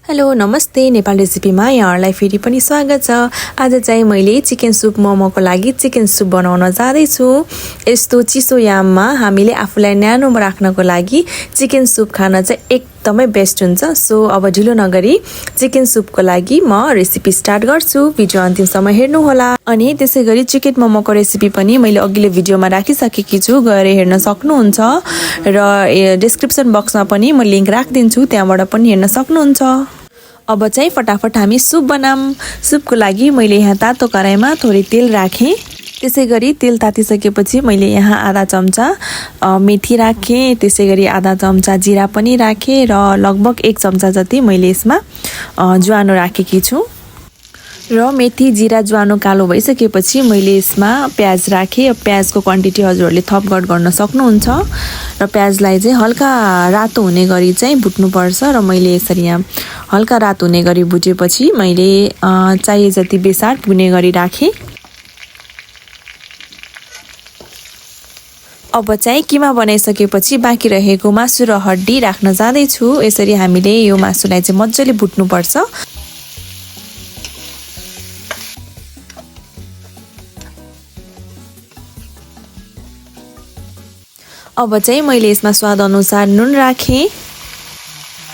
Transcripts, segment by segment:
Hello नमस्ते नेपाल रेसिपीमा यहाँहरूलाई फेरि पनि स्वागत छ। आज चाहिँ मैले चिकन सुप मोमोको लागि चिकन सुप बनाउन जाँदैछु। यस्तो चिसो याममा हामीले आफूलाई न्यानो राख्नको लागि चिकन सुप खान चाहिँ एकदमै बेस्ट हुन्छ। सो अब ढिलो नगरी चिकन सुपको लागि म रेसिपी स्टार्ट गर्छु। भिडियो अन्तिमसम्म हेर्नु होला। अनि त्यसैगरी चिकन मोमोको रेसिपी पनि मैले अघिल्लो भिडियोमा राखिसकेकी छु, गएर हेर्न सक्नुहुन्छ र डिस्क्रिप्सन बक्समा पनि म लिंक राखिदिन्छु, त्यहाँबाट पनि हेर्न सक्नुहुन्छ। अब चाहिँ फटाफट हामी सुप बनाम। सुपको लागि मैले यहाँ तातो कराईमा थोरै तेल राखेँ। त्यसैगरी तेल तातिसकेपछि मैले यहाँ आधा चम्चा मेथी राखेँ, त्यसैगरी आधा चम्चा जिरा पनि राखेँ र लगभग 1 चम्चा जति मैले यसमा ज्वानो राखेकी छु। र मेथी जिरा ज्वानो कालो भइसकेपछि मैले यसमा प्याज राखेँ। प्याजको क्वान्टिटी हजुरहरूले थपघट गर्न सक्नुहुन्छ र प्याजलाई चाहिँ हल्का रातो हुने गरी चाहिँ भुट्नुपर्छ र मैले यसरी यहाँ हल्का रातो हुने गरी भुटेपछि मैले चाहिए जति बेसार भुने गरी राखेँ। अब चाहिँ किमा बनाइसकेपछि बाँकी रहेको मासु र हड्डी राख्न जाँदैछु। यसरी हामीले यो मासुलाई चाहिँ मजाले भुट्नुपर्छ। अब चाहिँ मैले यसमा स्वाद अनुसार नुन राखेँ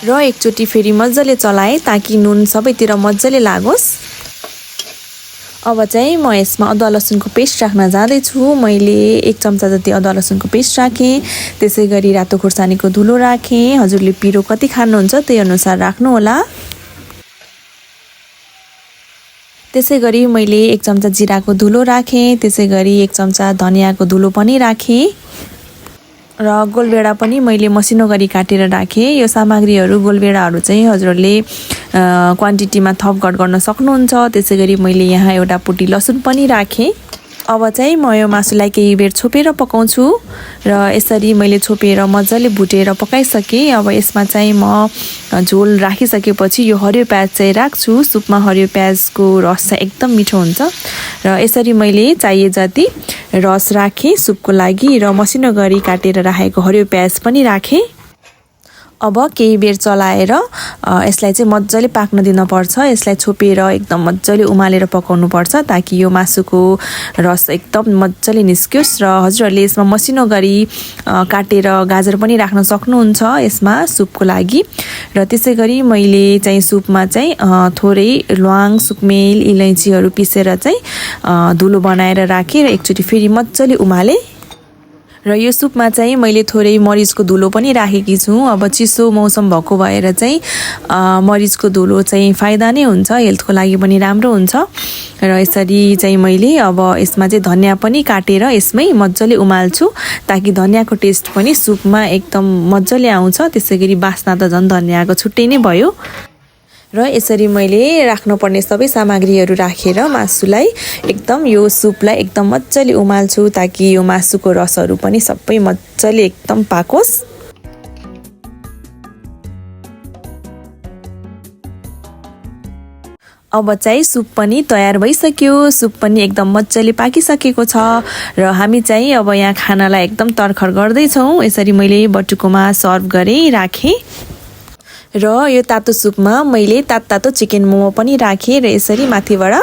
र एकचोटि फेरि मजाले चलाएँ ताकि नुन सबैतिर मजाले लागोस्। अब चाहिँ म यसमा अदुवा लसुनको पेस्ट राख्न जाँदैछु। मैले 1 चम्चा जति अदुवा लसुनको पेस्ट राखेँ। त्यसैगरी रातो खुर्सानीको धुलो राखेँ। हजुरले पिरो कति खानुहुन्छ त्यही अनुसार राख्नु होला। त्यसैगरी मैले 1 चम्चा जिराको धुलो राखेँ। त्यसैगरी 1 चम्चा धनियाको धुलो पनि राखेँ र गोलभेडा पनि मैले मसिनो गरी काटेर राखेँ। यो सामग्रीहरू गोलभेडाहरू चाहिँ हजुरहरूले क्वान्टिटीमा थपघट गर्न सक्नुहुन्छ। त्यसैगरी मैले यहाँ एउटा पुटी लसुन पनि राखेँ। अब चाहिँ म यो मासुलाई केही बेर छोपेर पकाउँछु र यसरी मैले छोपेर मजाले भुटेर पकाइसकेँ। अब यसमा चाहिँ म झोल राखिसकेपछि यो हरियो प्याज चाहिँ राख्छु। सुपमा हरियो प्याजको रस चाहिँ एकदम मिठो हुन्छ र यसरी मैले चाहिए जति रस राखेँ सुपको लागि र मसिनो गरी काटेर राखेको हरियो प्याज पनि राखेँ। अब केही बेर चलाएर यसलाई चाहिँ मजाले पाक्न दिनुपर्छ। यसलाई छोपेर एकदम मजाले उमालेर पकाउनु पर्छ ताकि यो मासुको रस एकदम मजाले निस्कियोस्। र हजुरहरूले यसमा मसिनो गरी काटेर गाजर पनि राख्न सक्नुहुन्छ यसमा सुपको लागि। र त्यसैगरी मैले चाहिँ सुपमा चाहिँ थोरै ल्वाङ सुकमेल इलाइचीहरू पिसेर चाहिँ धुलो बनाएर राखेँ र एकचोटि फेरि मजाले उमालेँ। र यो सुपमा चाहिँ मैले थोरै मरिचको धुलो पनि राखेकी छु। अब चिसो मौसम भएको भएर चाहिँ मरिचको धुलो चाहिँ फाइदा नै हुन्छ, हेल्थको लागि पनि राम्रो हुन्छ। र यसरी चाहिँ मैले अब यसमा चाहिँ धनिया पनि काटेर यसमै मजाले उमाल्छु ताकि धनियाको टेस्ट पनि सुपमा एकदम मजाले आउँछ। त्यसैगरी बास्ना त झन् धनियाको छुट्टै नै भयो। र यसरी मैले राख्नुपर्ने सबै सामग्रीहरू राखेर मासुलाई एकदम यो सुपलाई एकदम मजाले उमाल्छु ताकि यो मासुको रसहरू पनि सबै मजाले एकदम पाकोस्। अब चाहिँ सुप पनि तयार भइसक्यो। सुप पनि एकदम मजाले पाकिसकेको छ र हामी चाहिँ अब यहाँ खानालाई एकदम तर्खर गर्दैछौँ। यसरी मैले बटुकोमा सर्भ गरेँ राखेँ र यो तातो सुपमा मैले तातो चिकन मोमो पनि राखेँ र यसरी माथिबाट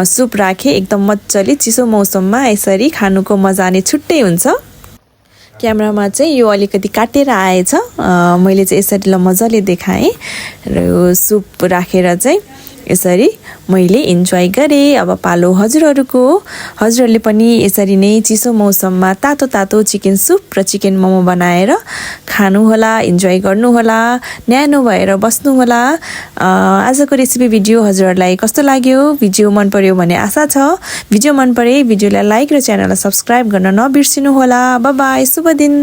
सुप राखेँ। एकदम मजाले चिसो मौसममा यसरी खानुको मजा नै छुट्टै हुन्छ। क्यामेरामा चाहिँ यो अलिकति काटेर आएछ, मैले चाहिँ यसरी ल मजाले देखाएँ र यो सुप राखेर चाहिँ यसरी मैले इन्जोय गरेँ। अब पालो हजुरहरूको। हजुरहरूले पनि यसरी नै चिसो मौसममा तातो चिकन सुप र चिकन मोमो बनाएर खानुहोला, इन्जोय गर्नुहोला, न्यानो भएर बस्नुहोला। आजको रेसिपी भिडियो हजुरहरूलाई कस्तो लाग्यो? भिडियो मन पर्यो भन्ने आशा छ। भिडियो मन परे भिडियोलाई लाइक र च्यानललाई सब्स्क्राइब गर्न नबिर्सिनुहोला। बाइ बाइ, शुभ दिन।